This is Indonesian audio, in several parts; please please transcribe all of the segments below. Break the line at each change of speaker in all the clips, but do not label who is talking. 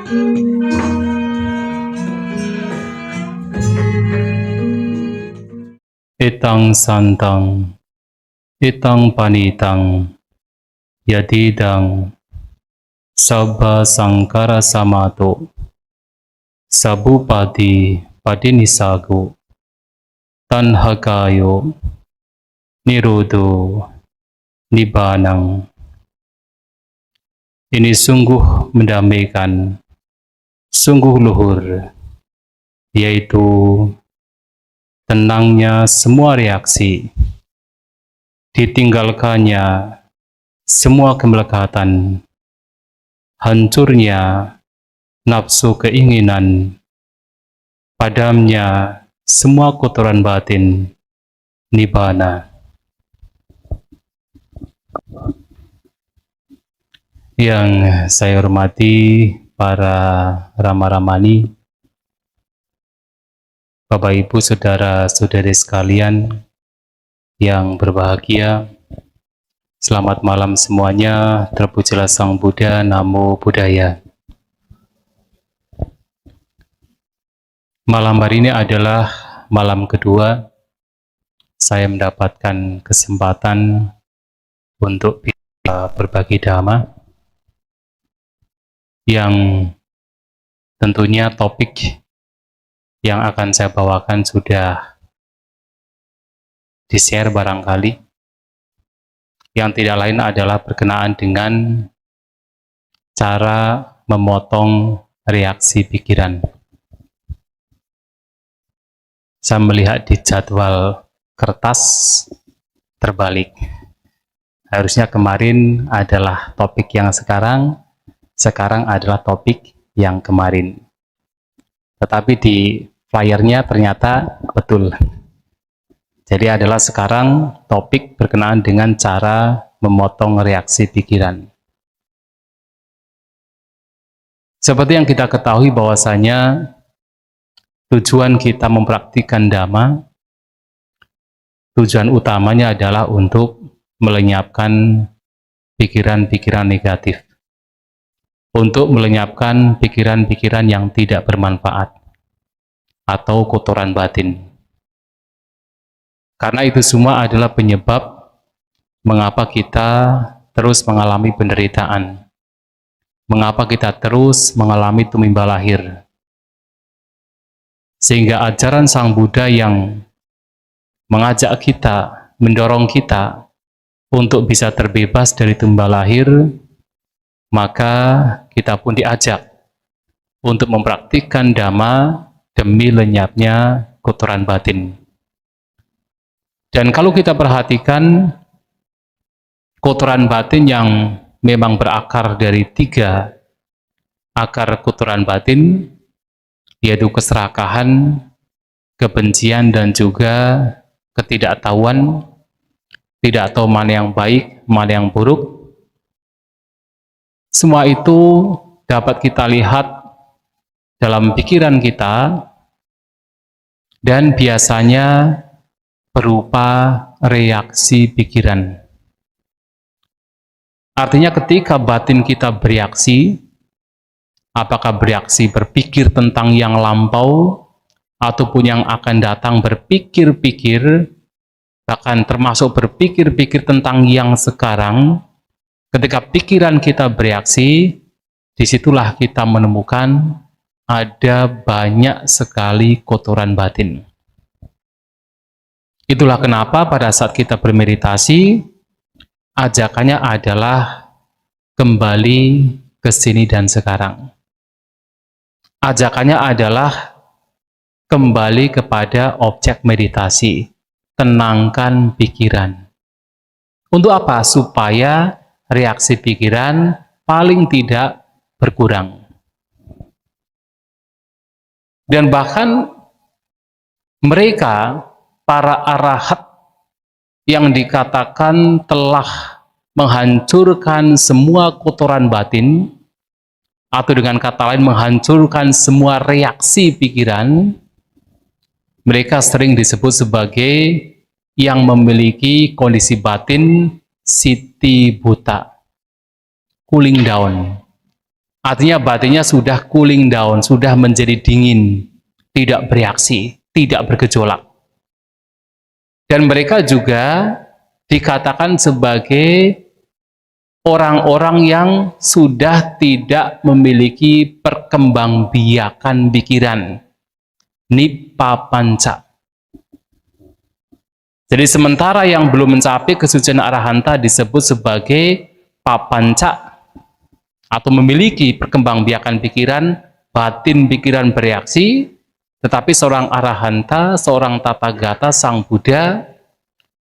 Itang santang, itang panitang, yadidang, sabba sangkara samato, sabupati padinisago, tanhakayo, nirodo, nibanang. Ini sungguh mendamaikan, sungguh luhur, yaitu tenangnya semua reaksi, ditinggalkannya semua kemelekatan, hancurnya nafsu keinginan, padamnya semua kotoran batin, nibbana. Yang saya hormati para rama-ramani, Bapak Ibu Saudara-saudari sekalian yang berbahagia, selamat malam semuanya. Terpujilah Sang Buddha, Namo Buddhaya. Malam hari ini adalah malam kedua saya mendapatkan kesempatan untuk berbagi dhamma, yang tentunya topik yang akan saya bawakan sudah di-share barangkali, yang tidak lain adalah berkenaan dengan cara memotong reaksi pikiran. Saya melihat di jadwal kertas terbalik. Harusnya kemarin adalah topik yang sekarang adalah topik yang kemarin. Tetapi di flyernya ternyata betul. Jadi adalah sekarang topik berkenaan dengan cara memotong reaksi pikiran. Seperti yang kita ketahui bahwasanya tujuan kita mempraktikkan Dhamma, tujuan utamanya adalah untuk melenyapkan pikiran-pikiran negatif, untuk melenyapkan pikiran-pikiran yang tidak bermanfaat atau kotoran batin. Karena itu semua adalah penyebab mengapa kita terus mengalami penderitaan, mengapa kita terus mengalami tumimba lahir. Sehingga ajaran Sang Buddha yang mengajak kita, mendorong kita untuk bisa terbebas dari tumimba lahir, maka kita pun diajak untuk mempraktikkan Dhamma demi lenyapnya kotoran batin. Dan kalau kita perhatikan, kotoran batin yang memang berakar dari 3 akar kotoran batin, yaitu keserakahan, kebencian, dan juga ketidaktahuan, tidak tahu mana yang baik, mana yang buruk. Semua itu dapat kita lihat dalam pikiran kita, dan biasanya berupa reaksi pikiran. Artinya ketika batin kita bereaksi, apakah bereaksi berpikir tentang yang lampau, ataupun yang akan datang, berpikir-pikir, bahkan termasuk berpikir-pikir tentang yang sekarang. Ketika pikiran kita bereaksi, disitulah kita menemukan ada banyak sekali kotoran batin. Itulah kenapa pada saat kita bermeditasi, ajakannya adalah kembali ke sini dan sekarang. Ajakannya adalah kembali kepada objek meditasi, tenangkan pikiran. Untuk apa? Supaya reaksi pikiran paling tidak berkurang. Dan bahkan mereka, para arahat yang dikatakan telah menghancurkan semua kotoran batin, atau dengan kata lain menghancurkan semua reaksi pikiran, mereka sering disebut sebagai yang memiliki kondisi batin siti buta, cooling down, Artinya batinnya sudah cooling down, sudah menjadi dingin, tidak bereaksi, tidak bergejolak. Dan mereka juga dikatakan sebagai orang-orang yang sudah tidak memiliki perkembangbiakan pikiran, nippapanca. Jadi sementara yang belum mencapai kesucian arahanta disebut sebagai papanca, atau memiliki perkembangbiakan pikiran, batin pikiran bereaksi, tetapi seorang arahanta, seorang tathagata, sang Buddha,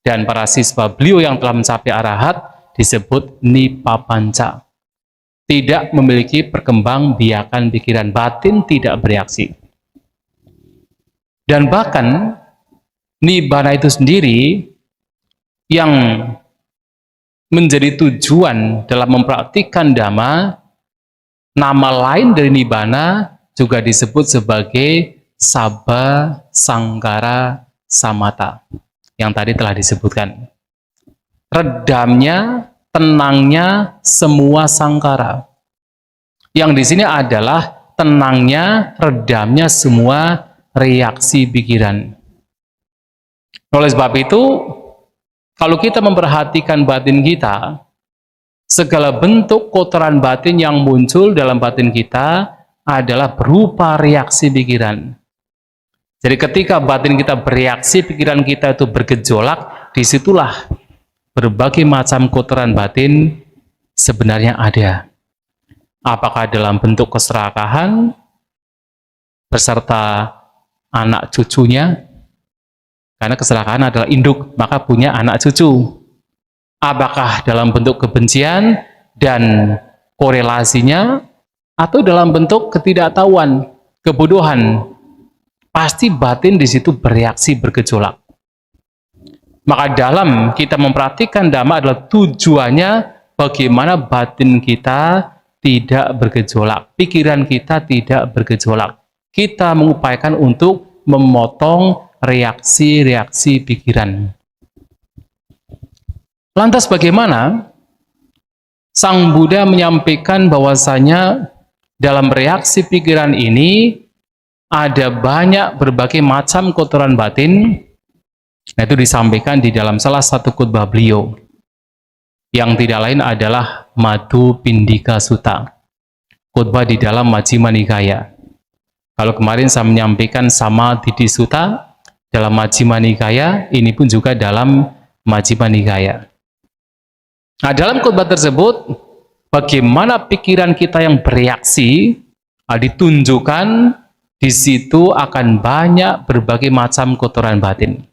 dan para siswa beliau yang telah mencapai arahat disebut nippapanca. Tidak memiliki perkembangbiakan pikiran, batin tidak bereaksi. Dan bahkan nibbana itu sendiri yang menjadi tujuan dalam mempraktikkan dhamma, nama lain dari nibbana juga disebut sebagai sabba sangkara samata yang tadi telah disebutkan. Redamnya, tenangnya semua sangkara. Yang di sini adalah tenangnya, redamnya semua reaksi pikiran. Oleh sebab itu, kalau kita memperhatikan batin kita, segala bentuk kotoran batin yang muncul dalam batin kita adalah berupa reaksi pikiran. Jadi ketika batin kita bereaksi, pikiran kita itu bergejolak, disitulah berbagai macam kotoran batin sebenarnya ada. Apakah dalam bentuk keserakahan, beserta anak cucunya, karena keserakahan adalah induk, maka punya anak cucu. Apakah dalam bentuk kebencian dan korelasinya, atau dalam bentuk ketidaktahuan, kebodohan, pasti batin di situ bereaksi, bergejolak. Maka dalam kita memperhatikan dhamma adalah tujuannya bagaimana batin kita tidak bergejolak, pikiran kita tidak bergejolak. Kita mengupayakan untuk memotong reaksi-reaksi pikiran. Lantas bagaimana Sang Buddha menyampaikan bahwasanya dalam reaksi pikiran ini ada banyak berbagai macam kotoran batin. Nah, itu disampaikan di dalam salah satu khutbah beliau, yang tidak lain adalah Madhu Pindika Sutta, khutbah di dalam Majjhima Nikaya. Kalau kemarin saya menyampaikan Samadhi Sutta dalam Majjhima Nikaya, ini pun juga dalam Majjhima Nikaya. Nah, dalam khutbah tersebut, bagaimana pikiran kita yang bereaksi ditunjukkan di situ akan banyak berbagai macam kotoran batin.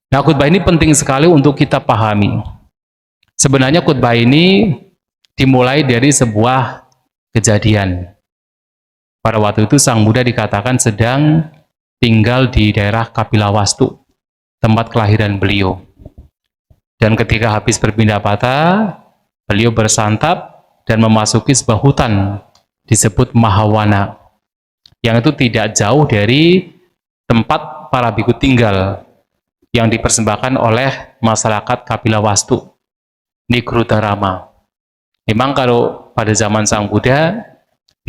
Nah, khutbah ini penting sekali untuk kita pahami. Sebenarnya khutbah ini dimulai dari sebuah kejadian. Pada waktu itu Sang Buddha dikatakan sedang tinggal di daerah Kapilawastu, tempat kelahiran beliau. Dan ketika habis berpindah patah, beliau bersantap dan memasuki sebuah hutan disebut Mahawana, yang itu tidak jauh dari tempat para bhikkhu tinggal yang dipersembahkan oleh masyarakat Kapilawastu, Nigrudharama. Memang kalau pada zaman Sang Buddha,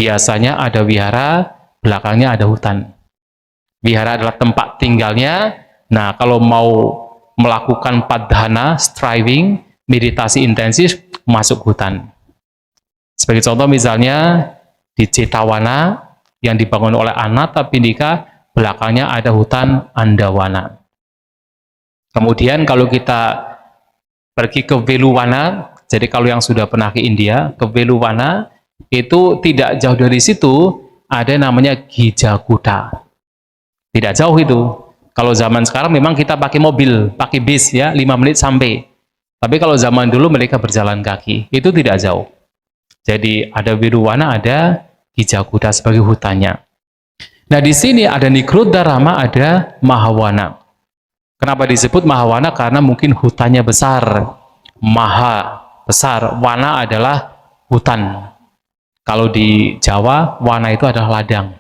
biasanya ada wihara, belakangnya ada hutan. Wihara adalah tempat tinggalnya. Nah, kalau mau melakukan padhana, striving, meditasi intensif, masuk hutan. Sebagai contoh misalnya, di Cetawana, yang dibangun oleh Anathapindika, belakangnya ada hutan Andawana. Kemudian kalau kita pergi ke Veluwana, jadi kalau yang sudah pernah ke India, ke Veluwana, itu tidak jauh dari situ, ada namanya Gijakuta. Tidak jauh itu. Kalau zaman sekarang memang kita pakai mobil, pakai bis ya, 5 menit sampai. Tapi kalau zaman dulu mereka berjalan kaki, itu tidak jauh. Jadi ada Veluwana, ada Gijakuta sebagai hutannya. Nah, di sini ada Nigrudharama, ada Mahawana. Kenapa disebut Mahawana? Karena mungkin hutannya besar. Maha, besar. Wana adalah hutan. Kalau di Jawa, wana itu adalah ladang.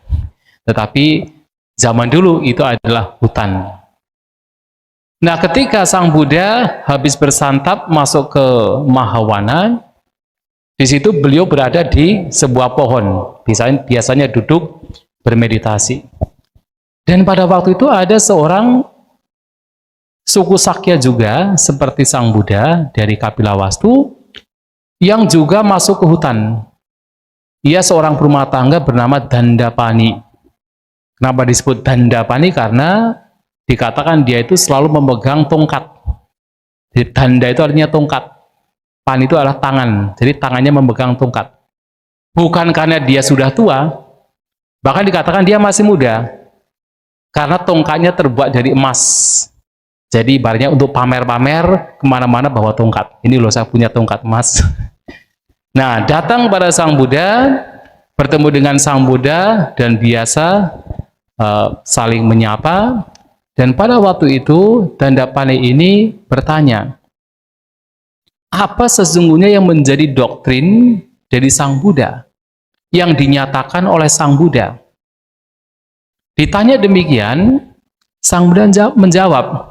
Tetapi zaman dulu itu adalah hutan. Nah, ketika Sang Buddha habis bersantap masuk ke Mahawana, Di situ beliau berada di sebuah pohon, biasanya duduk bermeditasi. Dan pada waktu itu ada seorang suku Sakya juga, seperti Sang Buddha dari Kapilawastu, yang juga masuk ke hutan. Ia seorang perumah tangga bernama Dandapani. Kenapa disebut Dandapani? Karena dikatakan dia itu selalu memegang tongkat. Jadi, danda itu artinya tongkat. Pan itu adalah tangan, jadi tangannya memegang tongkat. Bukan karena dia sudah tua, bahkan dikatakan dia masih muda, karena tongkatnya terbuat dari emas. Jadi ibaratnya untuk pamer-pamer kemana-mana bawa tongkat. Ini loh, saya punya tongkat emas. Nah, datang pada Sang Buddha, bertemu dengan Sang Buddha, dan biasa saling menyapa. Dan pada waktu itu, Dandapani ini bertanya, apa sesungguhnya yang menjadi doktrin dari Sang Buddha yang dinyatakan oleh Sang Buddha? Ditanya demikian, Sang Buddha menjawab,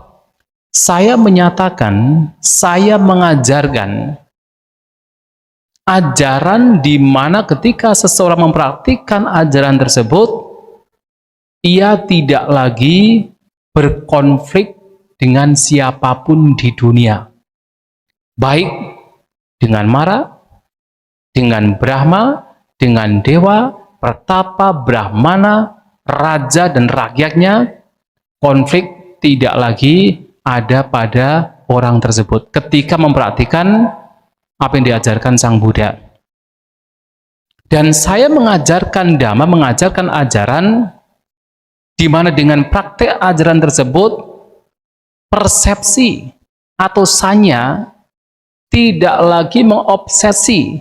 saya menyatakan, saya mengajarkan ajaran di mana ketika seseorang mempraktikkan ajaran tersebut, ia tidak lagi berkonflik dengan siapapun di dunia. Baik dengan Mara, dengan Brahma, dengan Dewa, Pertapa, Brahmana, Raja, dan rakyatnya, konflik tidak lagi ada pada orang tersebut ketika mempraktikkan apa yang diajarkan Sang Buddha. Dan saya mengajarkan Dhamma, mengajarkan ajaran, di mana dengan praktek ajaran tersebut, persepsi atau sanya tidak lagi mengobsesi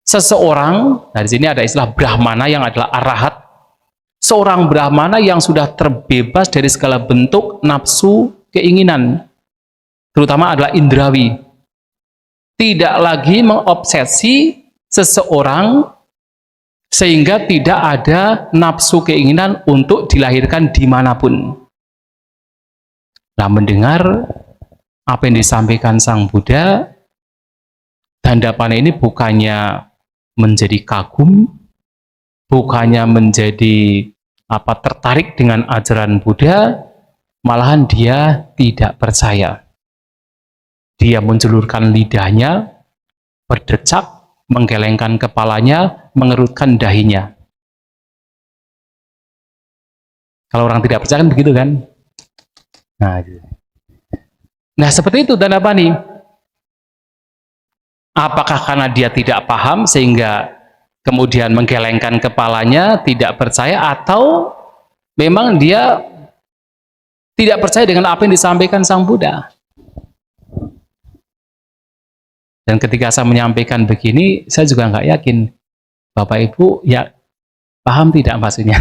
seseorang. Nah, di sini ada istilah Brahmana yang adalah arahat. Seorang Brahmana yang sudah terbebas dari segala bentuk nafsu keinginan, terutama adalah indrawi. Tidak lagi mengobsesi seseorang sehingga tidak ada nafsu keinginan untuk dilahirkan dimanapun. Nah, mendengar apa yang disampaikan Sang Buddha, Dandapani ini bukannya menjadi kagum, bukannya menjadi tertarik dengan ajaran Buddha, malahan dia tidak percaya. Dia menjulurkan lidahnya, berdecak, menggelengkan kepalanya, mengerutkan dahinya. Kalau orang tidak percaya kan begitu kan? Nah, seperti itu Dandapani. Apakah karena dia tidak paham sehingga kemudian menggelengkan kepalanya, tidak percaya, atau memang dia tidak percaya dengan apa yang disampaikan Sang Buddha? Dan ketika saya menyampaikan begini, saya juga nggak yakin Bapak Ibu ya paham tidak maksudnya.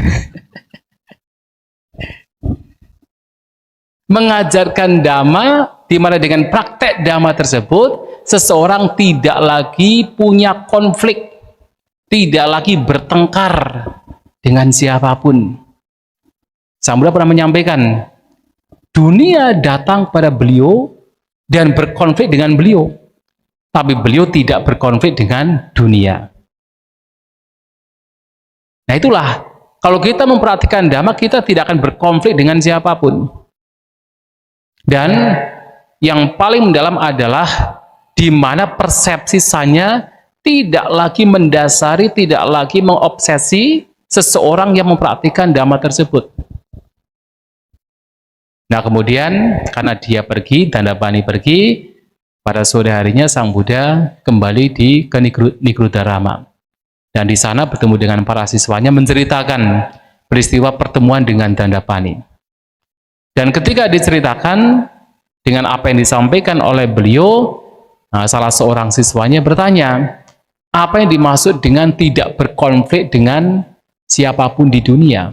Mengajarkan Dhamma, di mana dengan praktek Dhamma tersebut, seseorang tidak lagi punya konflik, tidak lagi bertengkar dengan siapapun. Sang Buddha pernah menyampaikan, dunia datang pada beliau dan berkonflik dengan beliau, tapi beliau tidak berkonflik dengan dunia. Nah, itulah, kalau kita memperhatikan Dhamma, kita tidak akan berkonflik dengan siapapun. Dan yang paling mendalam adalah di mana persepsi sanya tidak lagi mendasari, tidak lagi mengobsesi seseorang yang mempraktikkan Dhamma tersebut. Nah, kemudian karena dia pergi, Dandapani pergi, pada sore harinya Sang Buddha kembali ke Nigrodharama. Dan di sana bertemu dengan para siswanya, menceritakan peristiwa pertemuan dengan Dandapani. Dan ketika diceritakan dengan apa yang disampaikan oleh beliau, salah seorang siswanya bertanya, apa yang dimaksud dengan tidak berkonflik dengan siapapun di dunia?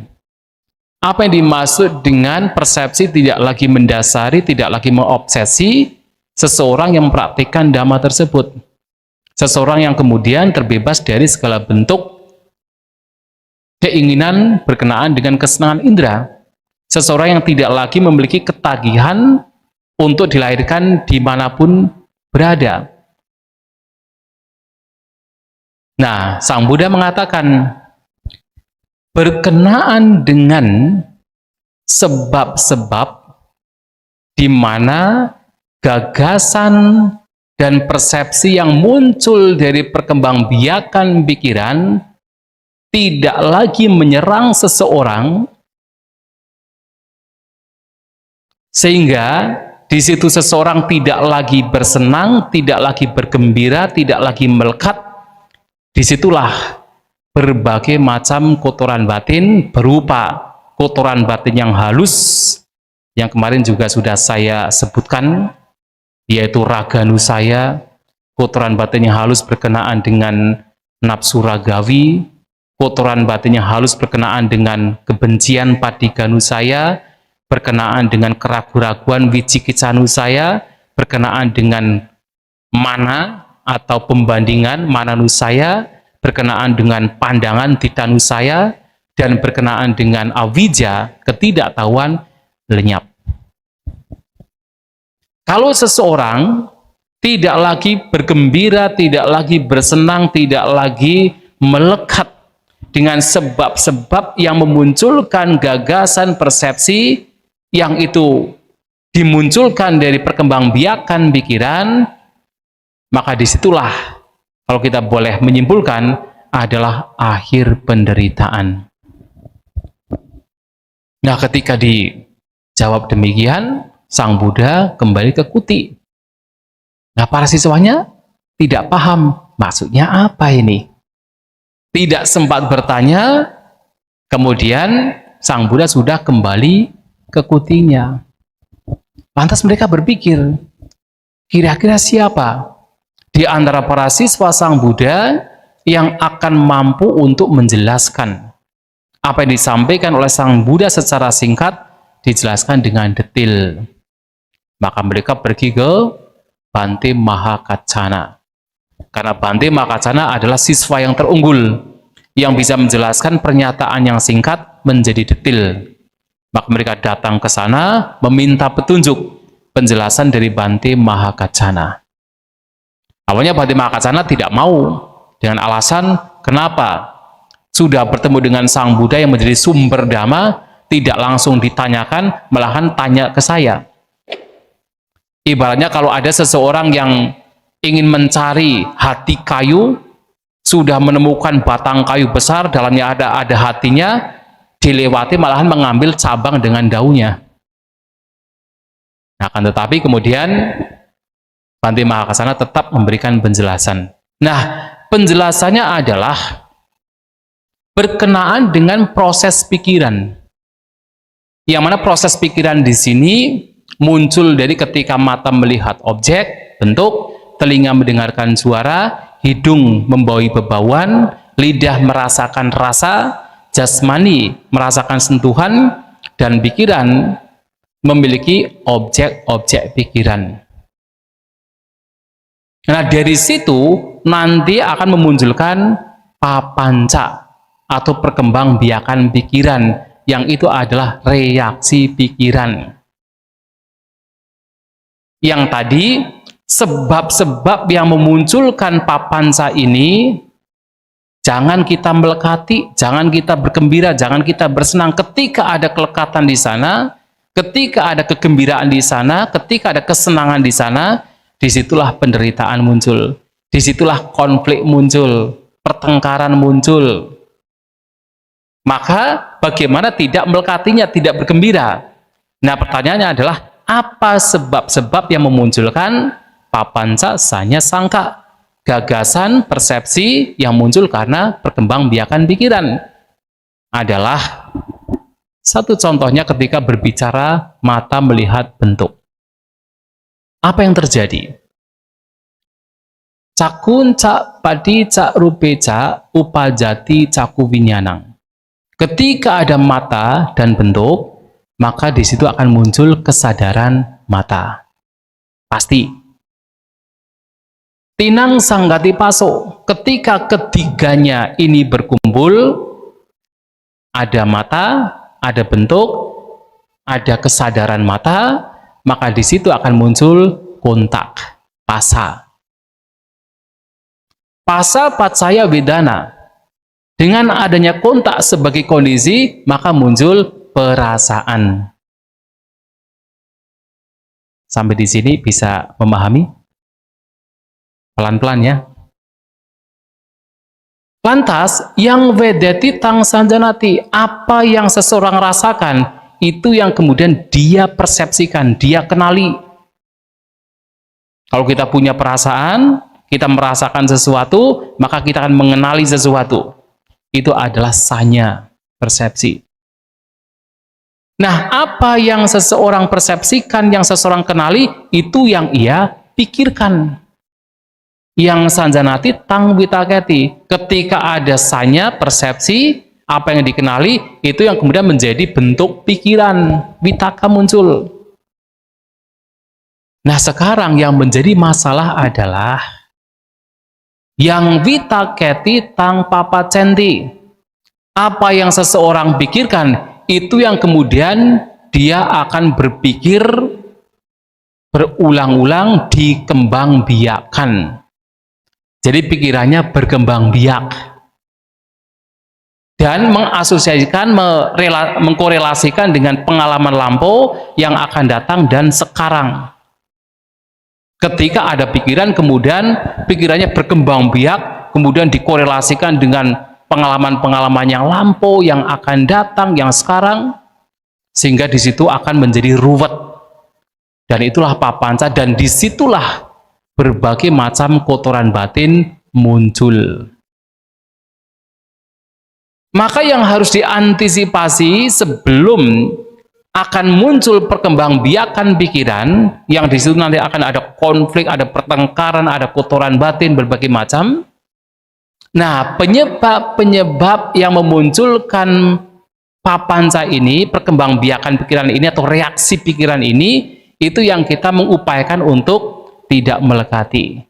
Apa yang dimaksud dengan persepsi tidak lagi mendasari, tidak lagi mengobsesi seseorang yang mempraktikkan Dhamma tersebut? Seseorang yang kemudian terbebas dari segala bentuk keinginan berkenaan dengan kesenangan indera. Seseorang yang tidak lagi memiliki ketagihan untuk dilahirkan dimanapun berada. Nah, Sang Buddha mengatakan berkenaan dengan sebab-sebab di mana gagasan dan persepsi yang muncul dari perkembangbiakan pikiran tidak lagi menyerang seseorang, sehingga di situ seseorang tidak lagi bersenang, tidak lagi bergembira, tidak lagi melekat. Disitulah berbagai macam kotoran batin berupa kotoran batin yang halus, yang kemarin juga sudah saya sebutkan, yaitu raga nusaya, kotoran batin yang halus berkenaan dengan nafsu ragawi, kotoran batin yang halus berkenaan dengan kebencian patiga nusaya, berkenaan dengan keraguan-raguan wicikicca nusaya, berkenaan dengan mana atau pembandingan mana nusaya, berkenaan dengan pandangan tita nusaya, dan berkenaan dengan awija, ketidaktahuan, lenyap. Kalau seseorang tidak lagi bergembira, tidak lagi bersenang, tidak lagi melekat dengan sebab-sebab yang memunculkan gagasan persepsi yang itu dimunculkan dari perkembangbiakan pikiran, maka disitulah, kalau kita boleh menyimpulkan, adalah akhir penderitaan. Nah, ketika dijawab demikian, Sang Buddha kembali ke kuti. Nah, para siswanya tidak paham maksudnya apa ini. Tidak sempat bertanya, kemudian Sang Buddha sudah kembali ke kutinya. Lantas mereka berpikir, kira-kira siapa di antara para siswa Sang Buddha yang akan mampu untuk menjelaskan apa yang disampaikan oleh Sang Buddha secara singkat, dijelaskan dengan detail. Maka mereka pergi ke Bhante Mahakaccana. Karena Bhante Mahakaccana adalah siswa yang terunggul, yang bisa menjelaskan pernyataan yang singkat menjadi detail. Maka mereka datang ke sana meminta petunjuk, penjelasan dari Bhante Mahakaccana. Awalnya Bhante Mahakaccana tidak mau, dengan alasan kenapa sudah bertemu dengan Sang Buddha yang menjadi sumber dhamma, tidak langsung ditanyakan, malahan tanya ke saya. Ibaratnya kalau ada seseorang yang ingin mencari hati kayu, sudah menemukan batang kayu besar, dalamnya ada hatinya, dilewati malahan mengambil cabang dengan daunnya. Nah, akan tetapi kemudian Bhante Mahakaccana tetap memberikan penjelasan. Nah, penjelasannya adalah berkenaan dengan proses pikiran. Yang mana proses pikiran di sini muncul dari ketika mata melihat objek, bentuk, telinga mendengarkan suara, hidung membawahi bebauan, lidah merasakan rasa, jasmani merasakan sentuhan, dan pikiran memiliki objek-objek pikiran. Nah, dari situ nanti akan memunculkan papanca atau perkembangbiakan pikiran, yang itu adalah reaksi pikiran. Yang tadi, sebab-sebab yang memunculkan papanca ini, jangan kita melekati, jangan kita bergembira, jangan kita bersenang. Ketika ada kelekatan di sana, ketika ada kegembiraan di sana, ketika ada kesenangan di sana, disitulah penderitaan muncul, disitulah konflik muncul, pertengkaran muncul. Maka bagaimana tidak melekatinya, tidak bergembira? Nah, pertanyaannya adalah, apa sebab-sebab yang memunculkan papanca sanya sangka, gagasan persepsi yang muncul karena perkembangbiakan pikiran? Adalah, satu contohnya ketika berbicara mata melihat bentuk. Apa yang terjadi? Cakun cak padi cak rupe cak upajati caku winyanang. Ketika ada mata dan bentuk, maka di situ akan muncul kesadaran mata. Pasti. Tinang sanggati paso, ketika ketiganya ini berkumpul, ada mata, ada bentuk, ada kesadaran mata, maka di situ akan muncul kontak, pasa. Pasal paccaya vedana. Dengan adanya kontak sebagai kondisi, maka muncul perasaan. Sampai di sini bisa memahami? Pelan-pelan ya. Lantas, yang vedeti tang sanjanati, apa yang seseorang rasakan, itu yang kemudian dia persepsikan, dia kenali. Kalau kita punya perasaan, kita merasakan sesuatu, maka kita akan mengenali sesuatu. Itu adalah sanya, persepsi. Nah, apa yang seseorang persepsikan, yang seseorang kenali, itu yang ia pikirkan. Yang sanjanati tang vitaketi. Ketika ada sanya, persepsi, apa yang dikenali, itu yang kemudian menjadi bentuk pikiran, vitaka muncul. Nah, sekarang yang menjadi masalah adalah yang vitaketi tang papacenti. Apa yang seseorang pikirkan, itu yang kemudian dia akan berpikir berulang-ulang, dikembangbiakkan. Jadi pikirannya berkembang biak. Dan mengasosiasikan, mengkorelasikan dengan pengalaman lampau yang akan datang dan sekarang. Ketika ada pikiran, kemudian pikirannya berkembang biak, kemudian dikorelasikan dengan pengalaman-pengalaman yang lampau, yang akan datang, yang sekarang, sehingga di situ akan menjadi ruwet. Dan itulah papanca, dan disitulah berbagai macam kotoran batin muncul. Maka yang harus diantisipasi sebelum akan muncul perkembangbiakan pikiran, yang di situ nanti akan ada konflik, ada pertengkaran, ada kotoran batin berbagai macam. Nah, penyebab-penyebab yang memunculkan papanca ini, perkembangbiakan pikiran ini atau reaksi pikiran ini, itu yang kita mengupayakan untuk tidak melekati,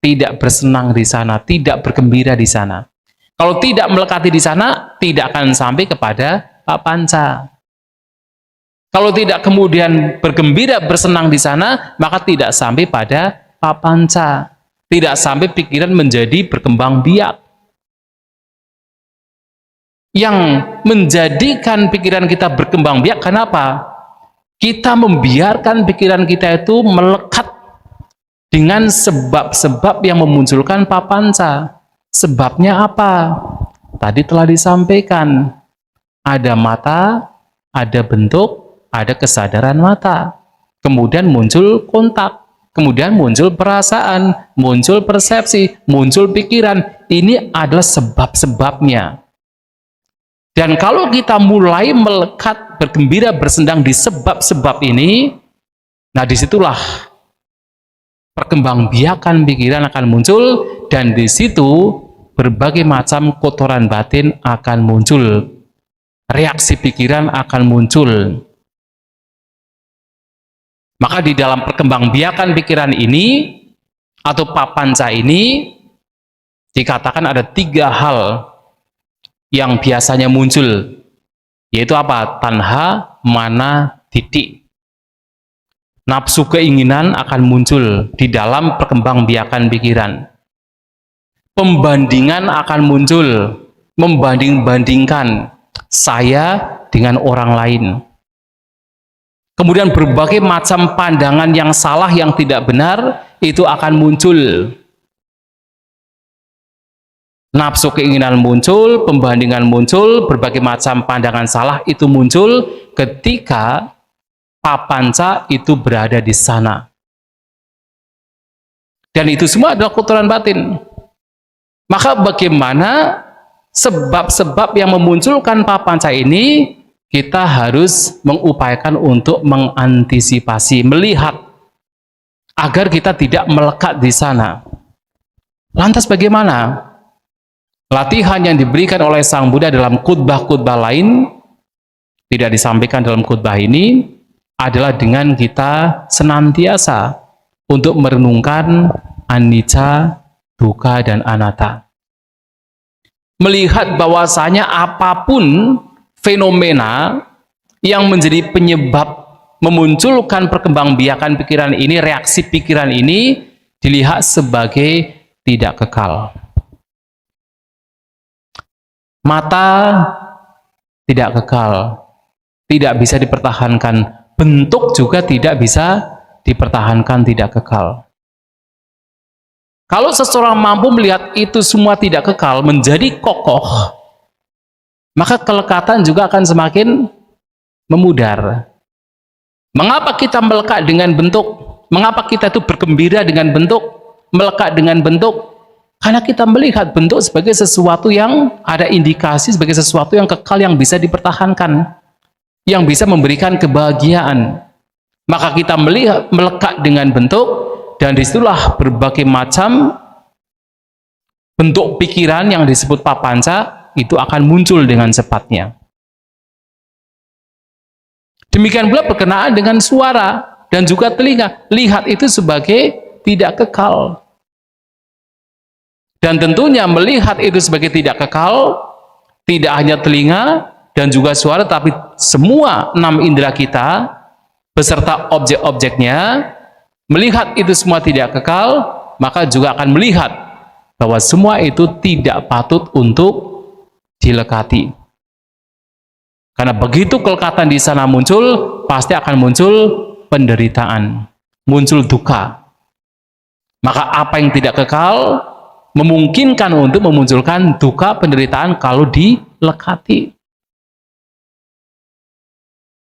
tidak bersenang di sana, tidak bergembira di sana. Kalau tidak melekati di sana, tidak akan sampai kepada papanca. Kalau tidak kemudian bergembira, bersenang di sana, maka tidak sampai pada papanca. Tidak sampai pikiran menjadi berkembang biak. Yang menjadikan pikiran kita berkembang biak, kenapa? Kita membiarkan pikiran kita itu melekat dengan sebab-sebab yang memunculkan papanca. Sebabnya apa? Tadi telah disampaikan. Ada mata, ada bentuk, ada kesadaran mata. Kemudian muncul kontak. Kemudian muncul perasaan, muncul persepsi, muncul pikiran. Ini adalah sebab-sebabnya. Dan kalau kita mulai melekat, bergembira, bersendang di sebab-sebab ini, nah disitulah perkembangbiakan pikiran akan muncul, dan di situ berbagai macam kotoran batin akan muncul, reaksi pikiran akan muncul. Maka di dalam perkembangbiakan pikiran ini atau papanca ini dikatakan ada 3 hal yang biasanya muncul, yaitu apa? Tanha, mana, didik. Nafsu keinginan akan muncul di dalam perkembangbiakan pikiran. Pembandingan akan muncul, membanding-bandingkan saya dengan orang lain. Kemudian berbagai macam pandangan yang salah, yang tidak benar, itu akan muncul. Nafsu keinginan muncul, pembandingan muncul, berbagai macam pandangan salah itu muncul ketika papanca itu berada di sana. Dan itu semua adalah kotoran batin. Maka bagaimana sebab-sebab yang memunculkan papanca ini, kita harus mengupayakan untuk mengantisipasi, melihat, agar kita tidak melekat di sana. Lantas bagaimana? Latihan yang diberikan oleh Sang Buddha dalam khutbah-khutbah lain, tidak disampaikan dalam khutbah ini, adalah dengan kita senantiasa untuk merenungkan anicca, dukkha, dan anatta. Melihat bahwasanya apapun fenomena yang menjadi penyebab memunculkan perkembangbiakan pikiran ini, reaksi pikiran ini, dilihat sebagai tidak kekal. Mata tidak kekal, tidak bisa dipertahankan. Bentuk juga tidak bisa dipertahankan, tidak kekal. Kalau seseorang mampu melihat itu semua tidak kekal, menjadi kokoh, maka kelekatan juga akan semakin memudar. Mengapa kita melekat dengan bentuk? Mengapa kita itu bergembira dengan bentuk, melekat dengan bentuk? Karena kita melihat bentuk sebagai sesuatu yang ada indikasi, sebagai sesuatu yang kekal, yang bisa dipertahankan, yang bisa memberikan kebahagiaan. Maka kita melihat, melekat dengan bentuk, dan disitulah berbagai macam bentuk pikiran yang disebut papanca itu akan muncul dengan cepatnya. Demikian pula berkenaan dengan suara dan juga telinga. Lihat itu sebagai tidak kekal. Dan tentunya melihat itu sebagai tidak kekal, tidak hanya telinga dan juga suara, tapi semua 6 indera kita beserta objek-objeknya, melihat itu semua tidak kekal, maka juga akan melihat bahwa semua itu tidak patut untuk dilekati. Karena begitu kelekatan di sana muncul, pasti akan muncul penderitaan, muncul duka. Maka apa yang tidak kekal memungkinkan untuk memunculkan duka, penderitaan kalau dilekati.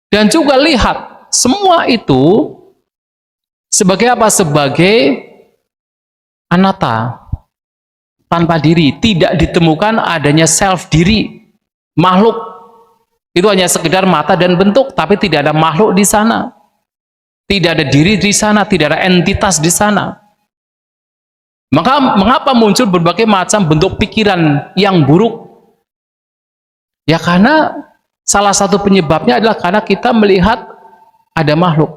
Dan juga lihat, semua itu sebagai apa? Sebagai anatta, tanpa diri. Tidak ditemukan adanya self diri, makhluk. Itu hanya sekedar mata dan bentuk, tapi tidak ada makhluk di sana. Tidak ada diri di sana, tidak ada entitas di sana. Maka mengapa muncul berbagai macam bentuk pikiran yang buruk? Ya karena salah satu penyebabnya adalah karena kita melihat ada makhluk.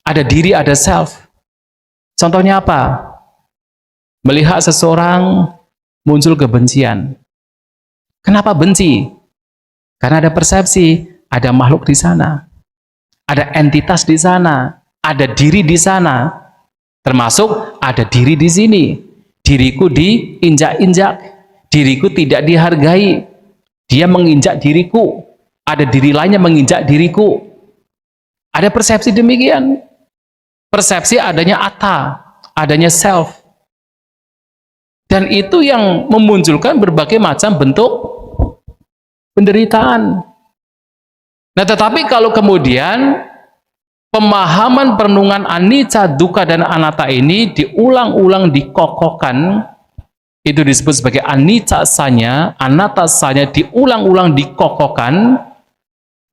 Ada diri, ada self. Contohnya apa? Melihat seseorang muncul kebencian. Kenapa benci? Karena ada persepsi, ada makhluk di sana, ada entitas di sana, ada diri di sana, termasuk ada diri di sini. Diriku diinjak-injak, diriku tidak dihargai, dia menginjak diriku, ada diri lainnya menginjak diriku. Ada persepsi demikian. Persepsi adanya atta, adanya self. Dan itu yang memunculkan berbagai macam bentuk penderitaan. Nah, tetapi kalau kemudian pemahaman perenungan anicca, dukkha, dan anatta ini diulang-ulang dikokohkan, itu disebut sebagai anicca sanya, anatta sanya, diulang-ulang dikokohkan,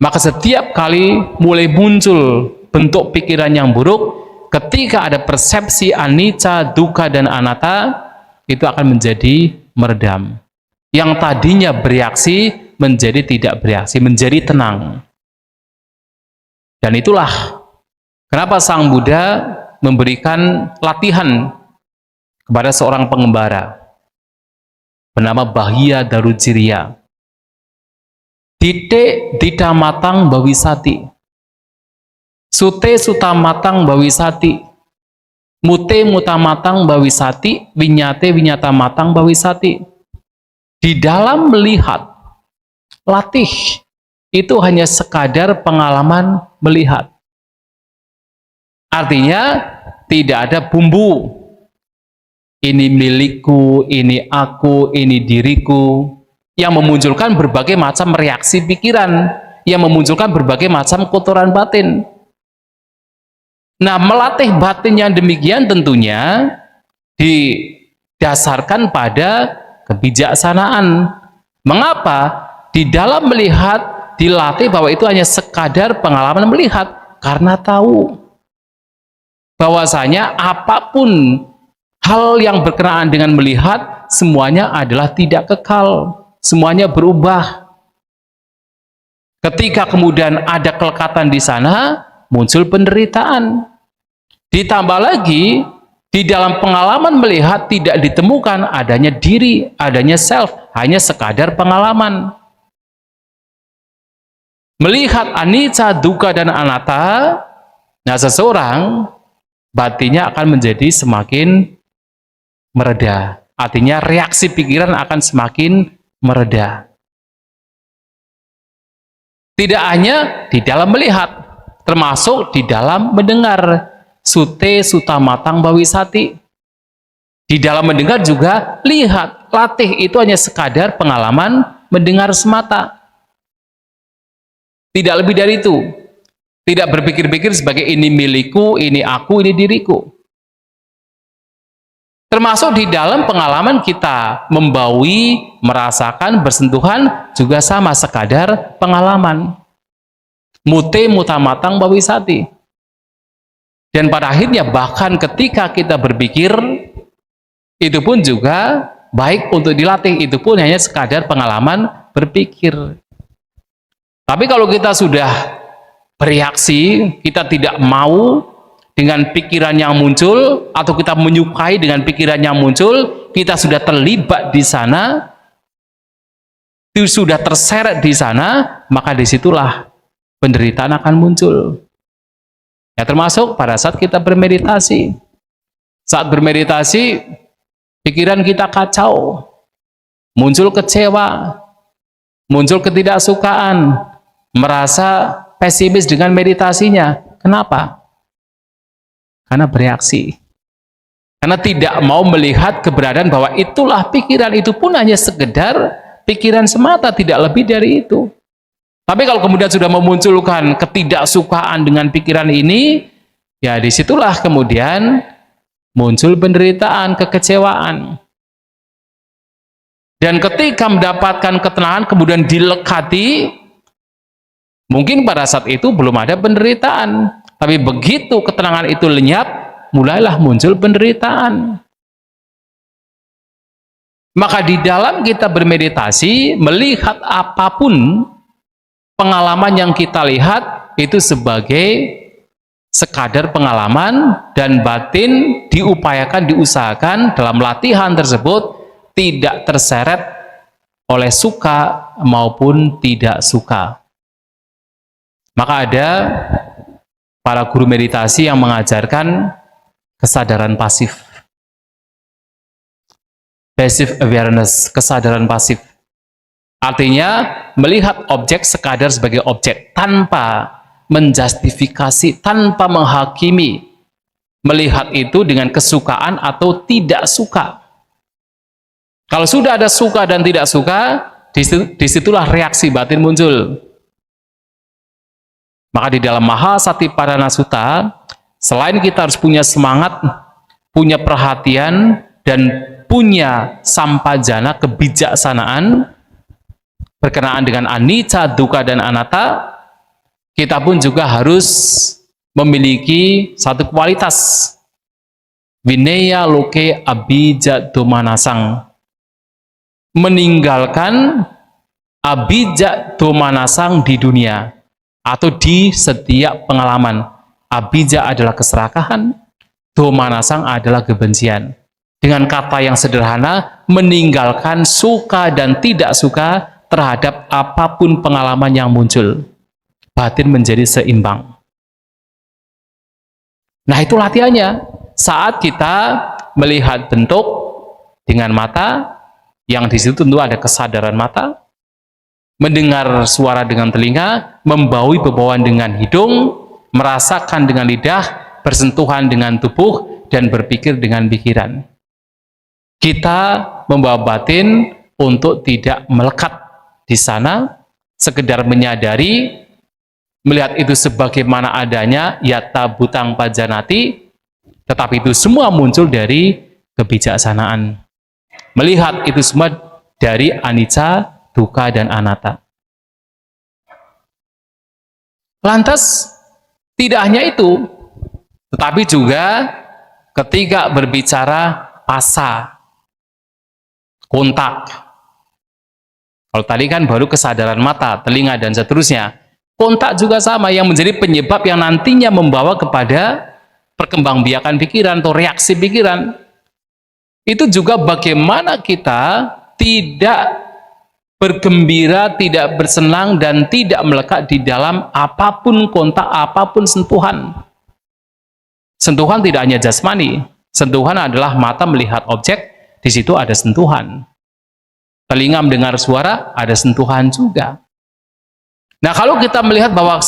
maka setiap kali mulai muncul bentuk pikiran yang buruk, ketika ada persepsi anicca, dukkha, dan anatta, itu akan menjadi meredam. Yang tadinya bereaksi menjadi tidak bereaksi, menjadi tenang. Dan itulah kenapa Sang Buddha memberikan latihan kepada seorang pengembara bernama Bahya Darujiriya. Dite ditamatang bawisati, sute sutamatang bawisati, mute mutamatang bawisati, winyate winyatamatang bawisati. Di dalam melihat, latih itu hanya sekadar pengalaman melihat. Artinya tidak ada bumbu. Ini milikku, ini aku, ini diriku, yang memunculkan berbagai macam reaksi pikiran, yang memunculkan berbagai macam kotoran batin. Nah, melatih batin yang demikian tentunya didasarkan pada kebijaksanaan. Mengapa? Di dalam melihat dilatih bahwa itu hanya sekadar pengalaman melihat, karena tahu bahwasanya apapun hal yang berkenaan dengan melihat semuanya adalah tidak kekal, semuanya berubah. Ketika kemudian ada kelekatan di sana, muncul penderitaan. Ditambah lagi, di dalam pengalaman melihat tidak ditemukan adanya diri, adanya self, hanya sekadar pengalaman. Melihat anicca, dukkha, dan anatta, nah seseorang batinnya akan menjadi semakin mereda. Artinya reaksi pikiran akan semakin mereda. Tidak hanya di dalam melihat, termasuk di dalam mendengar. Sute sutamatang bawisati. Di dalam mendengar juga lihat, latih itu hanya sekadar pengalaman mendengar semata. Tidak lebih dari itu. Tidak berpikir-pikir sebagai ini milikku, ini aku, ini diriku. Termasuk di dalam pengalaman kita membaui, merasakan, bersentuhan juga sama, sekadar pengalaman. Mute mutamatang bawisati. Dan pada akhirnya bahkan ketika kita berpikir, itu pun juga baik untuk dilatih, itu pun hanya sekadar pengalaman berpikir. Tapi kalau kita sudah bereaksi, kita tidak mau dengan pikiran yang muncul, atau kita menyukai dengan pikiran yang muncul, kita sudah terlibat di sana, itu sudah terseret di sana, maka disitulah penderitaan akan muncul. Ya, termasuk pada saat kita bermeditasi. Saat bermeditasi, pikiran kita kacau, muncul kecewa, muncul ketidaksukaan, merasa pesimis dengan meditasinya. Kenapa? Karena bereaksi. Karena tidak mau melihat keberadaan bahwa itulah pikiran, itu pun hanya sekedar pikiran semata, tidak lebih dari itu. Tapi kalau kemudian sudah memunculkan ketidaksukaan dengan pikiran ini, ya disitulah kemudian muncul penderitaan, kekecewaan. Dan ketika mendapatkan ketenangan kemudian dilekati, mungkin pada saat itu belum ada penderitaan. Tapi begitu ketenangan itu lenyap, mulailah muncul penderitaan. Maka di dalam kita bermeditasi, melihat apapun pengalaman yang kita lihat itu sebagai sekadar pengalaman, dan batin diupayakan, diusahakan dalam latihan tersebut tidak terseret oleh suka maupun tidak suka. Maka ada para guru meditasi yang mengajarkan kesadaran pasif. Passive awareness, kesadaran pasif. Artinya melihat objek sekadar sebagai objek tanpa menjustifikasi, tanpa menghakimi. Melihat itu dengan kesukaan atau tidak suka. Kalau sudah ada suka dan tidak suka, disitulah reaksi batin muncul. Maka di dalam Mahasatiparana Sutta, selain kita harus punya semangat, punya perhatian, dan punya sampajana, kebijaksanaan, berkenaan dengan anicca, dukkha, dan anatta, kita pun juga harus memiliki satu kualitas. Vinaya loke abhijja domanasang. Meninggalkan abhijja domanasang di dunia, atau di setiap pengalaman. Abhijja adalah keserakahan, domanasang adalah kebencian. Dengan kata yang sederhana, meninggalkan suka dan tidak suka terhadap apapun pengalaman yang muncul. Batin menjadi seimbang. Nah, itu latihannya. Saat kita melihat bentuk dengan mata, yang di situ tentu ada kesadaran mata, mendengar suara dengan telinga, membaui bebauan dengan hidung, merasakan dengan lidah, bersentuhan dengan tubuh, dan berpikir dengan pikiran. Kita membawa batin untuk tidak melekat di sana, sekedar menyadari, melihat itu sebagaimana adanya, yatta butang pajanati, tetapi itu semua muncul dari kebijaksanaan. Melihat itu semua dari anicca, dukkha, dan anatta. Lantas, tidak hanya itu, tetapi juga ketika berbicara asa, kontak. Kalau tadi kan baru kesadaran mata, telinga, dan seterusnya. Kontak juga sama, yang menjadi penyebab yang nantinya membawa kepada perkembangbiakan pikiran atau reaksi pikiran. Itu juga bagaimana kita tidak bergembira, tidak bersenang, dan tidak melekat di dalam apapun kontak, apapun sentuhan. Sentuhan tidak hanya jasmani. Sentuhan adalah mata melihat objek, di situ ada sentuhan. Telinga mendengar suara, ada sentuhan juga. Nah, kalau kita melihat bahwa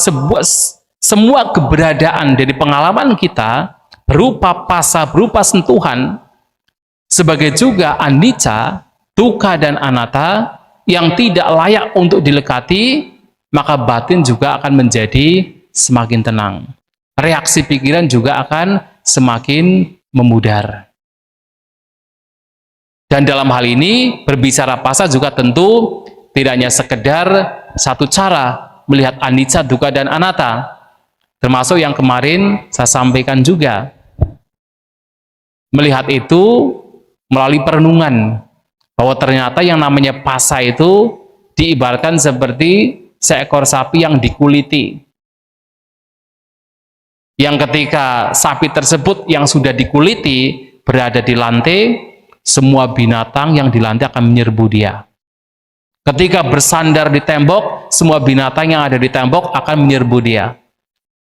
semua keberadaan dari pengalaman kita berupa pasa, berupa sentuhan, sebagai juga anicca, dukkha dan anatta yang tidak layak untuk dilekati, maka batin juga akan menjadi semakin tenang. Reaksi pikiran juga akan semakin memudar. Dan dalam hal ini, berbicara pasa juga tentu tidak hanya sekedar satu cara melihat anicca, dukkha, dan anatta. Termasuk yang kemarin saya sampaikan juga. Melihat itu melalui perenungan. Bahwa ternyata yang namanya pasa itu diibaratkan seperti seekor sapi yang dikuliti. Yang ketika sapi tersebut yang sudah dikuliti berada di lantai, semua binatang yang di lantai akan menyerbu dia. Ketika bersandar di tembok, semua binatang yang ada di tembok akan menyerbu dia.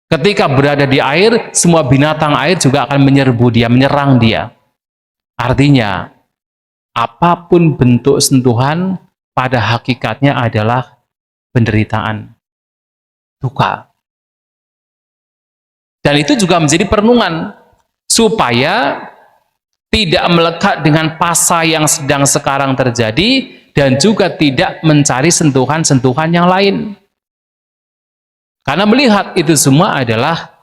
Ketika berada di air, semua binatang air juga akan menyerbu dia, menyerang dia. Artinya, apapun bentuk sentuhan pada hakikatnya adalah penderitaan, duka. Dan itu juga menjadi perenungan supaya tidak melekat dengan pasa yang sedang sekarang terjadi dan juga tidak mencari sentuhan-sentuhan yang lain. Karena melihat itu semua adalah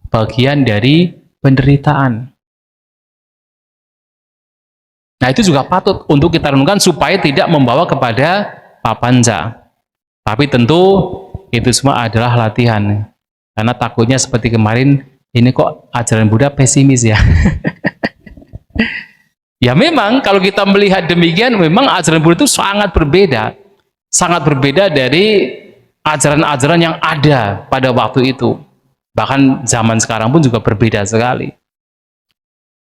bagian dari penderitaan. Nah, itu juga patut untuk kita renungkan supaya tidak membawa kepada papanca. Tapi tentu itu semua adalah latihan. Karena takutnya seperti kemarin, ini kok ajaran Buddha pesimis ya. Ya memang kalau kita melihat demikian, memang ajaran Buddha itu sangat berbeda. Sangat berbeda dari ajaran-ajaran yang ada pada waktu itu. Bahkan zaman sekarang pun juga berbeda sekali.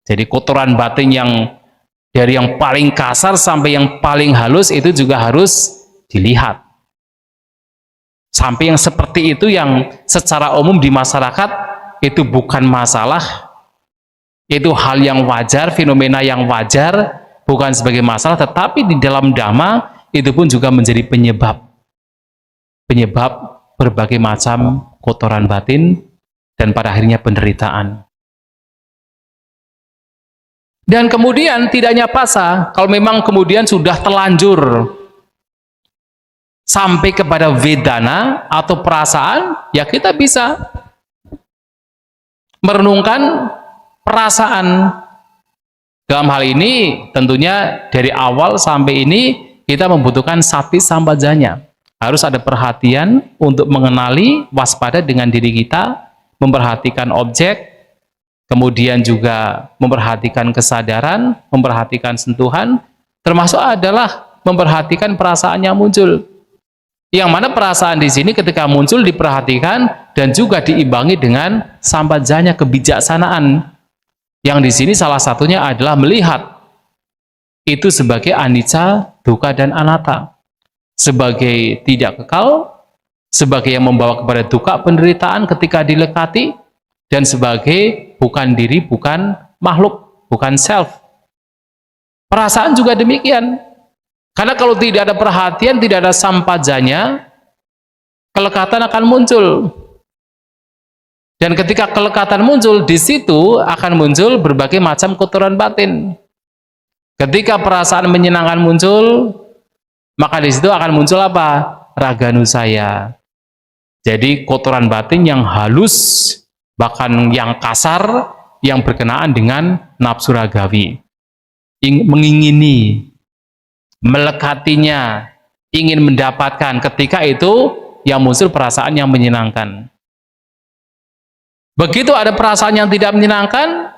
Jadi kotoran batin yang dari yang paling kasar sampai yang paling halus itu juga harus dilihat. Sampai yang seperti itu yang secara umum di masyarakat itu bukan masalah, itu hal yang wajar, fenomena yang wajar, bukan sebagai masalah, tetapi di dalam Dhamma itu pun juga menjadi penyebab berbagai macam kotoran batin dan pada akhirnya penderitaan. Dan kemudian tidak hanya pasa, kalau memang kemudian sudah terlanjur sampai kepada vedana atau perasaan, ya kita bisa merenungkan perasaan. Dalam hal ini tentunya dari awal sampai ini kita membutuhkan sati sampajanya. Harus ada perhatian untuk mengenali, waspada dengan diri kita, memperhatikan objek, kemudian juga memperhatikan kesadaran, memperhatikan sentuhan, termasuk adalah memperhatikan perasaan yang muncul. Yang mana perasaan di sini ketika muncul diperhatikan dan juga diimbangi dengan sampajanya, kebijaksanaan. Yang di sini salah satunya adalah melihat itu sebagai anicca, dukkha, dan anatta. Sebagai tidak kekal, sebagai yang membawa kepada duka penderitaan ketika dilekati, dan sebagai bukan diri, bukan makhluk, bukan self. Perasaan juga demikian. Karena kalau tidak ada perhatian, tidak ada sampajanya, kelekatan akan muncul. Dan ketika kelekatan muncul, di situ akan muncul berbagai macam kotoran batin. Ketika perasaan menyenangkan muncul, maka di situ akan muncul apa? Raganusaya. Jadi kotoran batin yang halus, bahkan yang kasar, yang berkenaan dengan nafsu ragawi. Mengingini, melekatinya, ingin mendapatkan, ketika itu yang muncul perasaan yang menyenangkan. Begitu ada perasaan yang tidak menyenangkan,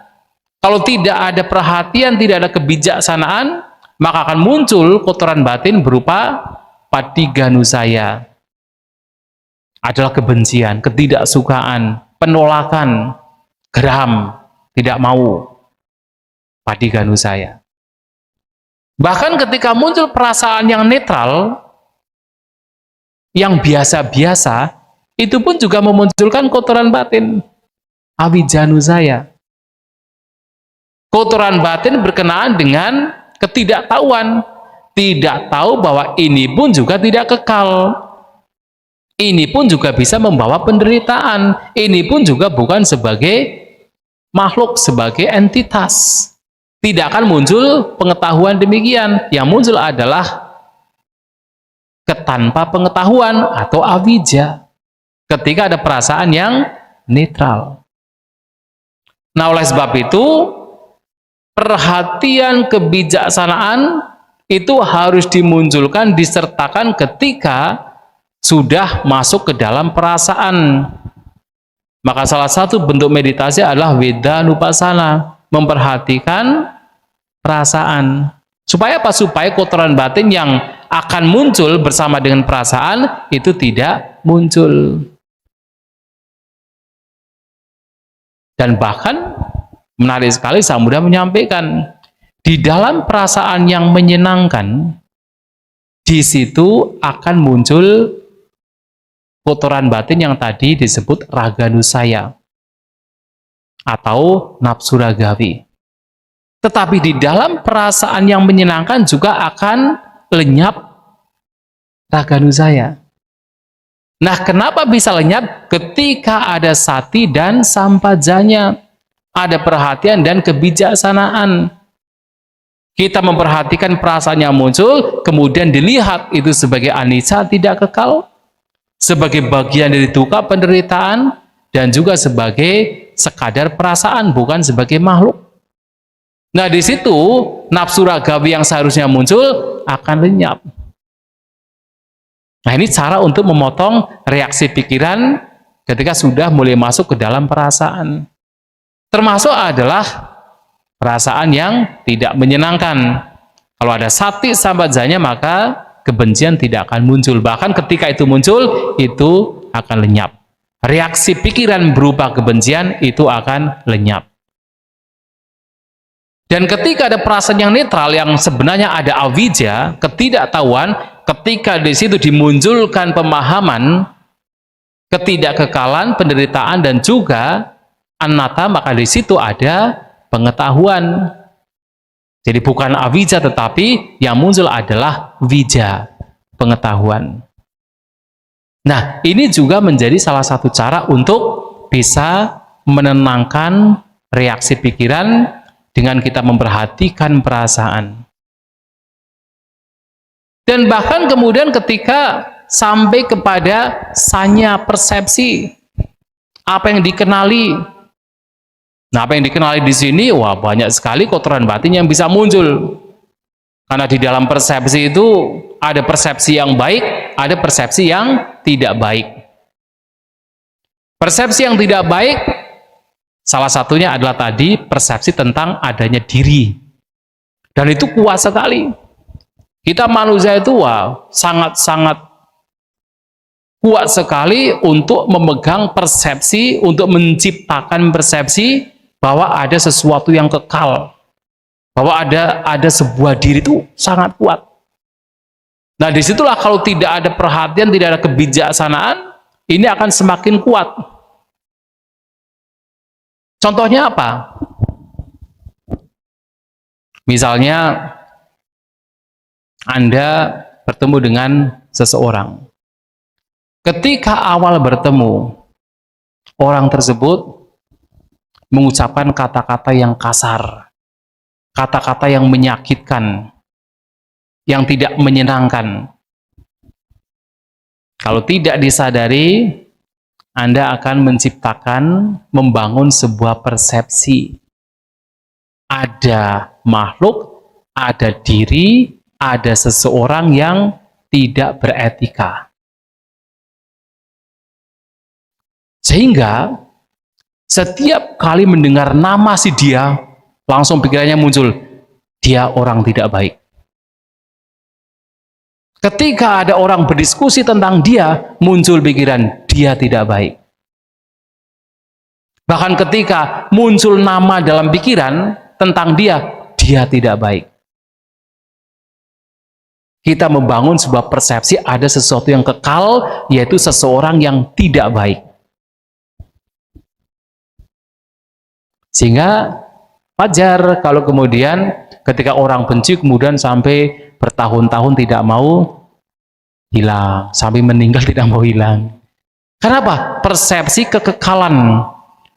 kalau tidak ada perhatian, tidak ada kebijaksanaan, maka akan muncul kotoran batin berupa patiganusaya. Adalah kebencian, ketidaksukaan, penolakan, geram, tidak mau. Patiganusaya. Bahkan ketika muncul perasaan yang netral, yang biasa-biasa, itu pun juga memunculkan kotoran batin. Avijanusaya. Kotoran batin berkenaan dengan ketidaktahuan. Tidak tahu bahwa ini pun juga tidak kekal. Ini pun juga bisa membawa penderitaan. Ini pun juga bukan sebagai makhluk, sebagai entitas. Tidak akan muncul pengetahuan demikian. Yang muncul adalah ketanpa pengetahuan atau avijja. Ketika ada perasaan yang netral. Nah, oleh sebab itu, perhatian kebijaksanaan itu harus dimunculkan, disertakan ketika sudah masuk ke dalam perasaan. Maka salah satu bentuk meditasi adalah Vedanupasana, memperhatikan perasaan. Supaya apa? Supaya kotoran batin yang akan muncul bersama dengan perasaan itu tidak muncul. Dan bahkan menarik sekali Sang Buddha menyampaikan, di dalam perasaan yang menyenangkan, di situ akan muncul kotoran batin yang tadi disebut raganusaya atau nafsu ragawi. Tetapi di dalam perasaan yang menyenangkan juga akan lenyap raganusaya. Nah, kenapa bisa lenyap? Ketika ada sati dan sampajanya, ada perhatian dan kebijaksanaan. Kita memperhatikan perasaan yang muncul, kemudian dilihat itu sebagai anicca, tidak kekal, sebagai bagian dari duka penderitaan, dan juga sebagai sekadar perasaan, bukan sebagai makhluk. Nah, di situ nafsu ragawi yang seharusnya muncul akan lenyap. Nah, ini cara untuk memotong reaksi pikiran ketika sudah mulai masuk ke dalam perasaan. Termasuk adalah perasaan yang tidak menyenangkan. Kalau ada sati sampajanya, maka kebencian tidak akan muncul. Bahkan ketika itu muncul, itu akan lenyap. Reaksi pikiran berupa kebencian itu akan lenyap. Dan ketika ada perasaan yang netral, yang sebenarnya ada avijja, ketidaktahuan, ketika di situ dimunculkan pemahaman ketidakkekalan, penderitaan, dan juga anatta, maka di situ ada pengetahuan. Jadi bukan avijja, tetapi yang muncul adalah vijja, pengetahuan. Nah, ini juga menjadi salah satu cara untuk bisa menenangkan reaksi pikiran dengan kita memperhatikan perasaan. Dan bahkan kemudian ketika sampai kepada sanya persepsi, apa yang dikenali. Nah, apa yang dikenali di sini, wah, banyak sekali kotoran batin yang bisa muncul. Karena di dalam persepsi itu ada persepsi yang baik, ada persepsi yang tidak baik. Persepsi yang tidak baik, salah satunya adalah tadi persepsi tentang adanya diri. Dan itu kuat sekali. Kita manusia itu sangat-sangat kuat sekali untuk memegang persepsi, untuk menciptakan persepsi bahwa ada sesuatu yang kekal, bahwa ada sebuah diri itu sangat kuat. Nah, disitulah kalau tidak ada perhatian, tidak ada kebijaksanaan, ini akan semakin kuat. Contohnya apa? Misalnya Anda bertemu dengan seseorang. Ketika awal bertemu, orang tersebut mengucapkan kata-kata yang kasar, kata-kata yang menyakitkan, yang tidak menyenangkan. Kalau tidak disadari, Anda akan menciptakan, membangun sebuah persepsi. Ada makhluk, ada diri, ada seseorang yang tidak beretika. Sehingga setiap kali mendengar nama si dia, langsung pikirannya muncul, dia orang tidak baik. Ketika ada orang berdiskusi tentang dia, muncul pikiran, dia tidak baik. Bahkan ketika muncul nama dalam pikiran tentang dia, dia tidak baik. Kita membangun sebuah persepsi ada sesuatu yang kekal, yaitu seseorang yang tidak baik. Sehingga Wajar kalau kemudian ketika orang benci kemudian sampai bertahun-tahun tidak mau hilang, sampai meninggal tidak mau hilang. Kenapa? Persepsi kekekalan,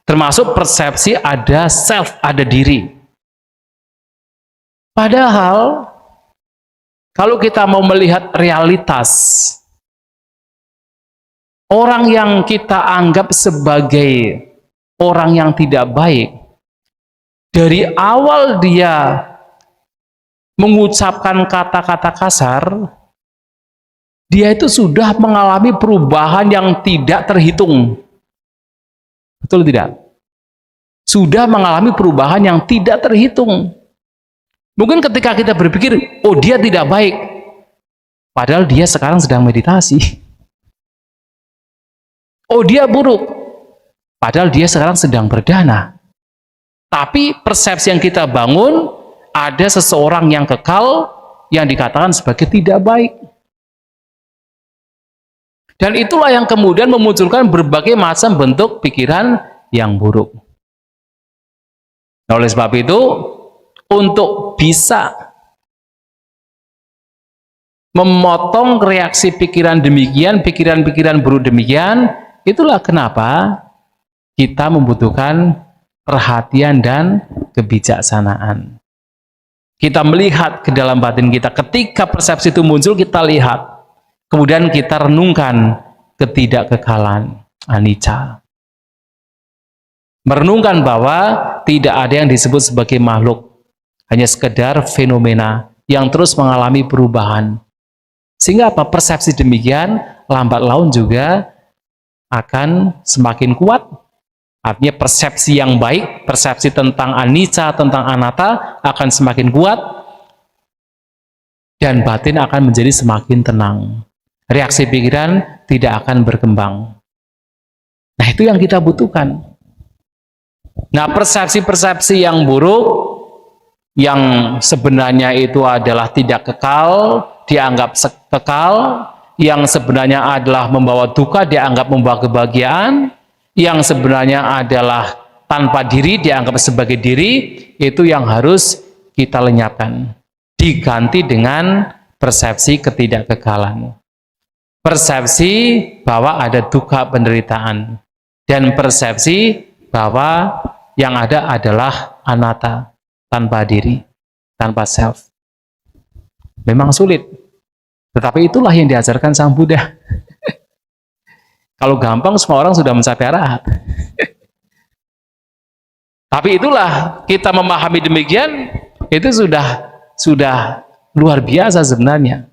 termasuk persepsi ada self, ada diri. Padahal kalau kita mau melihat realitas, orang yang kita anggap sebagai orang yang tidak baik, dari awal dia mengucapkan kata-kata kasar, dia itu sudah mengalami perubahan yang tidak terhitung. Betul tidak? Sudah mengalami perubahan yang tidak terhitung. Mungkin ketika kita berpikir, oh dia tidak baik, padahal dia sekarang sedang meditasi. Oh dia buruk, padahal dia sekarang sedang berdana. Tapi persepsi yang kita bangun, ada seseorang yang kekal, yang dikatakan sebagai tidak baik. Dan itulah yang kemudian memunculkan berbagai macam bentuk pikiran yang buruk. Nah, oleh sebab itu, untuk bisa memotong reaksi pikiran demikian, pikiran-pikiran buruk demikian, itulah kenapa kita membutuhkan perhatian dan kebijaksanaan. Kita melihat ke dalam batin kita, ketika persepsi itu muncul, kita lihat, kemudian kita renungkan ketidakkekalan, anicca. Merenungkan bahwa tidak ada yang disebut sebagai makhluk, hanya sekedar fenomena yang terus mengalami perubahan. Sehingga apa? Persepsi demikian lambat laun juga akan semakin kuat. Artinya persepsi yang baik, persepsi tentang anicca, tentang anatta akan semakin kuat, dan batin akan menjadi semakin tenang. Reaksi pikiran tidak akan berkembang. Nah, itu yang kita butuhkan. Nah, persepsi-persepsi yang buruk, yang sebenarnya itu adalah tidak kekal, dianggap kekal, yang sebenarnya adalah membawa duka, dianggap membawa kebahagiaan, yang sebenarnya adalah tanpa diri, dianggap sebagai diri, itu yang harus kita lenyapkan. Diganti dengan persepsi ketidakkekalan. Persepsi bahwa ada duka penderitaan. Dan persepsi bahwa yang ada adalah anatta, tanpa diri, tanpa self. Memang sulit, tetapi itulah yang diajarkan Sang Buddha. Kalau gampang semua orang sudah mencapai arahat. Tapi itulah, kita memahami demikian, itu sudah luar biasa sebenarnya.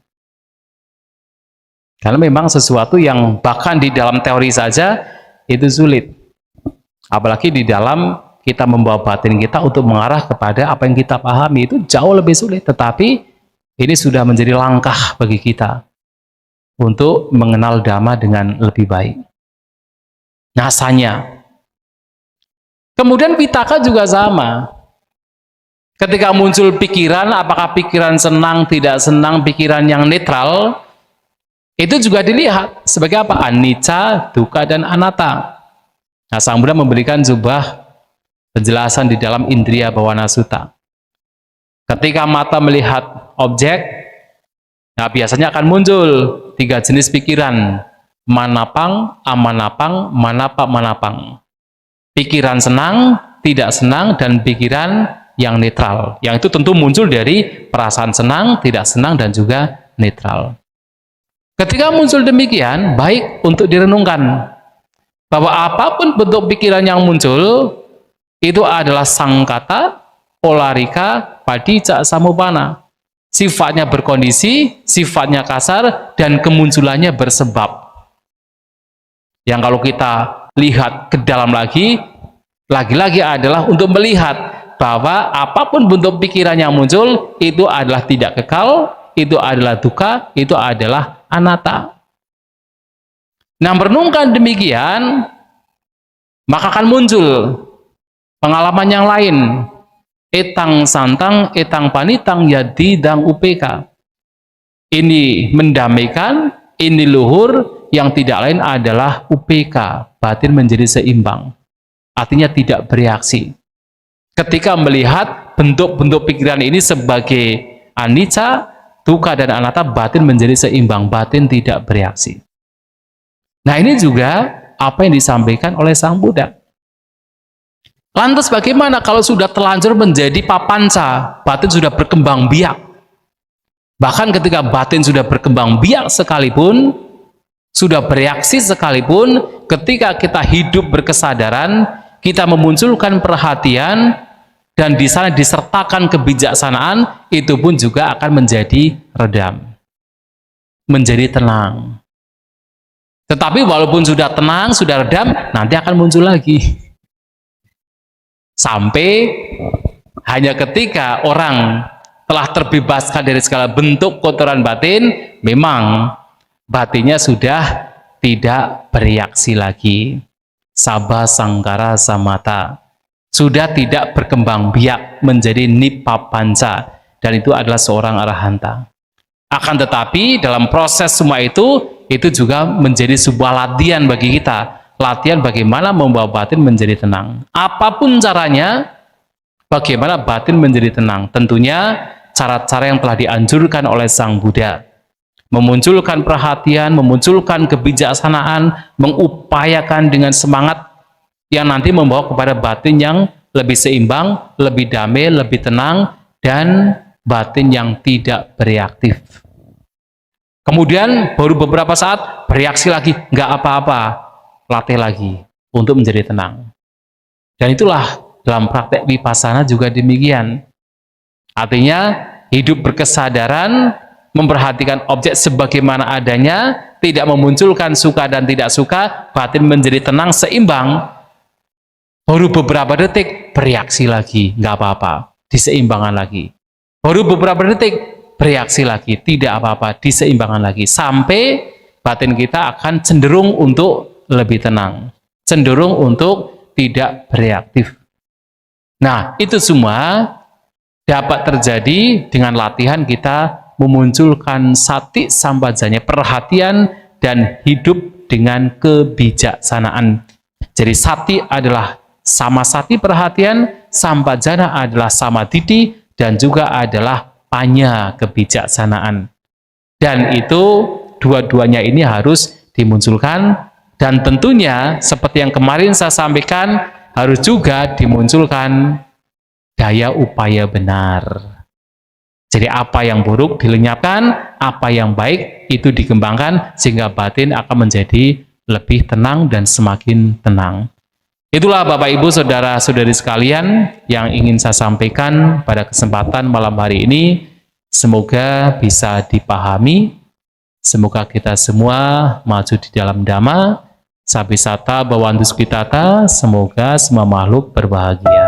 Karena memang sesuatu yang bahkan di dalam teori saja itu sulit. Apalagi di dalam kita membawa batin kita untuk mengarah kepada apa yang kita pahami, itu jauh lebih sulit. Tetapi ini sudah menjadi langkah bagi kita untuk mengenal Dhamma dengan lebih baik. Nyasanya. Kemudian pitaka juga sama. Ketika muncul pikiran, apakah pikiran senang, tidak senang, pikiran yang netral, itu juga dilihat sebagai apa? Anicca, dukkha, dan anatta. Nah, Sang Buddha memberikan sebuah penjelasan di dalam Indriya Bhavana Sutta. Ketika mata melihat objek, nah biasanya akan muncul 3 jenis pikiran. Manapang, amanapang, manapa-manapang. Pikiran senang, tidak senang, dan pikiran yang netral. Yang itu tentu muncul dari perasaan senang, tidak senang, dan juga netral. Ketika muncul demikian, baik untuk direnungkan bahwa apapun bentuk pikiran yang muncul, itu adalah sangkata, polarika, padicca samuppanna. Sifatnya berkondisi, sifatnya kasar, dan kemunculannya bersebab. Yang kalau kita lihat ke dalam lagi adalah untuk melihat bahwa apapun bentuk pikiran yang muncul, itu adalah tidak kekal, itu adalah dukkha, itu adalah anatta. Nah, merenungkan demikian, maka akan muncul pengalaman yang lain. Etang santang, etang panitang, yadidang upeka. Ini mendamaikan, ini luhur, yang tidak lain adalah upeka, batin menjadi seimbang. Artinya tidak bereaksi. ketika melihat bentuk-bentuk pikiran ini sebagai anicca, dukkha, dan anatta, batin menjadi seimbang, batin tidak bereaksi. Nah, ini juga apa yang disampaikan oleh Sang Buddha. Lantas bagaimana kalau sudah terlanjur menjadi papanca, batin sudah berkembang biak? Bahkan ketika batin sudah berkembang biak sekalipun, sudah bereaksi sekalipun, ketika kita hidup berkesadaran, kita memunculkan perhatian, dan di sana disertakan kebijaksanaan, itu pun juga akan menjadi redam, menjadi tenang. Tetapi walaupun sudah tenang, sudah redam, nanti akan muncul lagi. Sampai hanya ketika orang telah terbebaskan dari segala bentuk kotoran batin, memang batinnya sudah tidak bereaksi lagi. Sabha sangkara samata, sudah tidak berkembang biak menjadi nippapanca, dan itu adalah seorang arahanta. Akan tetapi dalam proses semua itu juga menjadi sebuah latihan bagi kita, latihan bagaimana membawa batin menjadi tenang. Apapun caranya, bagaimana batin menjadi tenang, tentunya cara-cara yang telah dianjurkan oleh Sang Buddha, memunculkan perhatian, memunculkan kebijaksanaan, mengupayakan dengan semangat yang nanti membawa kepada batin yang lebih seimbang, lebih damai, lebih tenang, dan batin yang tidak bereaktif. Kemudian baru beberapa saat bereaksi lagi, nggak apa-apa, latih lagi untuk menjadi tenang. Dan itulah dalam praktek vipassana juga demikian. Artinya hidup berkesadaran, memperhatikan objek sebagaimana adanya, tidak memunculkan suka dan tidak suka, batin menjadi tenang, seimbang. Baru beberapa detik bereaksi lagi, nggak apa-apa, diseimbangkan lagi. Baru beberapa detik bereaksi lagi, tidak apa-apa, diseimbangkan lagi, sampai batin kita akan cenderung untuk lebih tenang, cenderung untuk tidak bereaktif. Nah, itu semua dapat terjadi dengan latihan kita memunculkan sati sampajanya, perhatian dan hidup dengan kebijaksanaan. Jadi sati adalah sama sati perhatian, sampajana adalah sama didi, dan juga adalah panya kebijaksanaan. Dan itu dua-duanya ini harus dimunculkan, dan tentunya seperti yang kemarin saya sampaikan, harus juga dimunculkan daya upaya benar. Jadi apa yang buruk dilenyapkan, apa yang baik itu dikembangkan, sehingga batin akan menjadi lebih tenang dan semakin tenang. Itulah Bapak Ibu Saudara-saudari sekalian yang ingin saya sampaikan pada kesempatan malam hari ini. Semoga bisa dipahami, semoga kita semua maju di dalam Dhamma, Sabisata Bhavantu Sukhitata, semoga semua makhluk berbahagia.